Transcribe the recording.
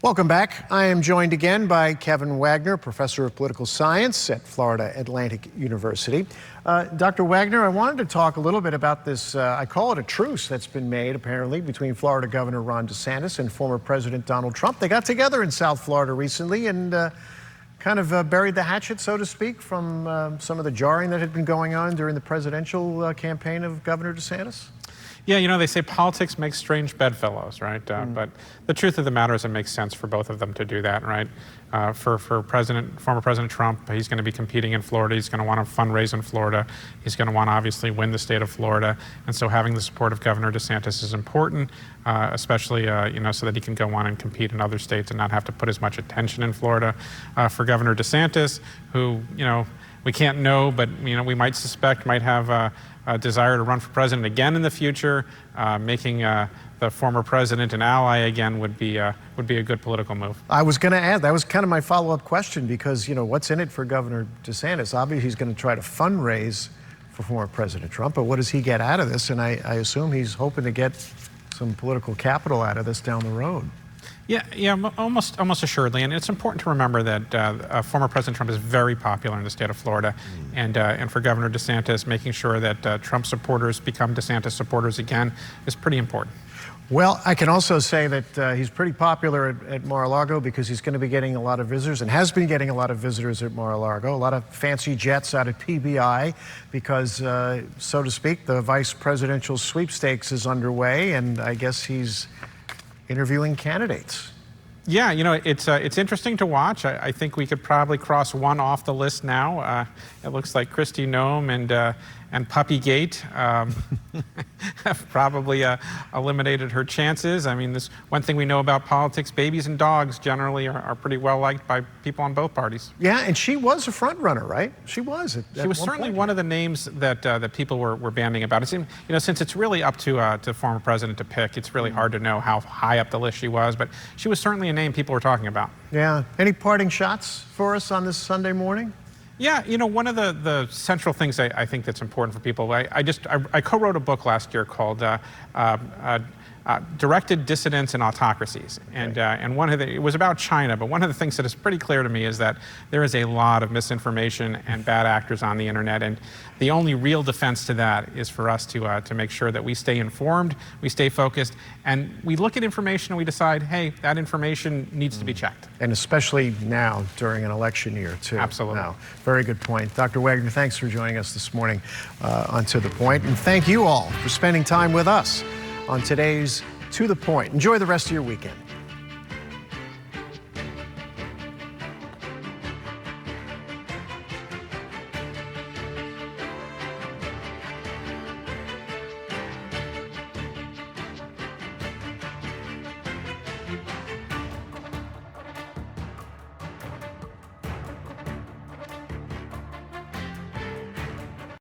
Welcome back. I am joined again by Kevin Wagner, professor of political science at Florida Atlantic University. Dr. Wagner, I wanted to talk a little bit about this, I call it a truce that's been made apparently between Florida Governor Ron DeSantis and former President Donald Trump. They got together in South Florida recently and kind of buried the hatchet, so to speak, from some of the jarring that had been going on during the presidential campaign of Governor DeSantis. Yeah, you know, they say politics makes strange bedfellows, right? But the truth of the matter is it makes sense for both of them to do that, right? For former President Trump, he's going to be competing in Florida. He's going to want to fundraise in Florida. He's going to want to obviously win the state of Florida. And so having the support of Governor DeSantis is important, especially, you know, so that he can go on and compete in other states and not have to put as much attention in Florida. For Governor DeSantis, who, you know, we can't know, but, you know, we might suspect might have a desire to run for president again in the future, making the former president an ally again would be a good political move. I was going to add, that was kind of my follow-up question because, you know, what's in it for Governor DeSantis? Obviously, he's going to try to fundraise for former President Trump, but what does he get out of this? And I assume he's hoping to get some political capital out of this down the road. Yeah, almost assuredly, and it's important to remember that former President Trump is very popular in the state of Florida, and for Governor DeSantis, making sure that Trump supporters become DeSantis supporters again is pretty important. Well, I can also say that he's pretty popular at Mar-a-Lago because he's going to be getting a lot of visitors and has been getting a lot of visitors at Mar-a-Lago, a lot of fancy jets out of PBI because, so to speak, the vice presidential sweepstakes is underway, and I guess he's interviewing candidates. Yeah, you know, it's interesting to watch. I think we could probably cross one off the list now. It looks like Kristi Noem and Puppygate have probably eliminated her chances. I mean, this one thing we know about politics: babies and dogs generally are pretty well liked by people on both parties. Yeah, and she was a front runner, right? She was. She was certainly one of the names that people were banding about. It seemed, you know, since it's really up to the former president to pick, it's really hard to know how high up the list she was, but she was certainly a name people were talking about. Yeah. Any parting shots for us on this Sunday morning? Yeah, you know, one of the central things I think that's important for people, I co-wrote a book last year called Directed Dissidents and Autocracies, and one of it was about China, but one of the things that is pretty clear to me is that there is a lot of misinformation and bad actors on the internet, and the only real defense to that is for us to make sure that we stay informed, we stay focused, and we look at information and we decide, hey, that information needs to be checked. And especially now during an election year, too. Absolutely. Now, very good point. Dr. Wagner, thanks for joining us this morning on To The Point, and thank you all for spending time with us on today's To The Point. Enjoy the rest of your weekend.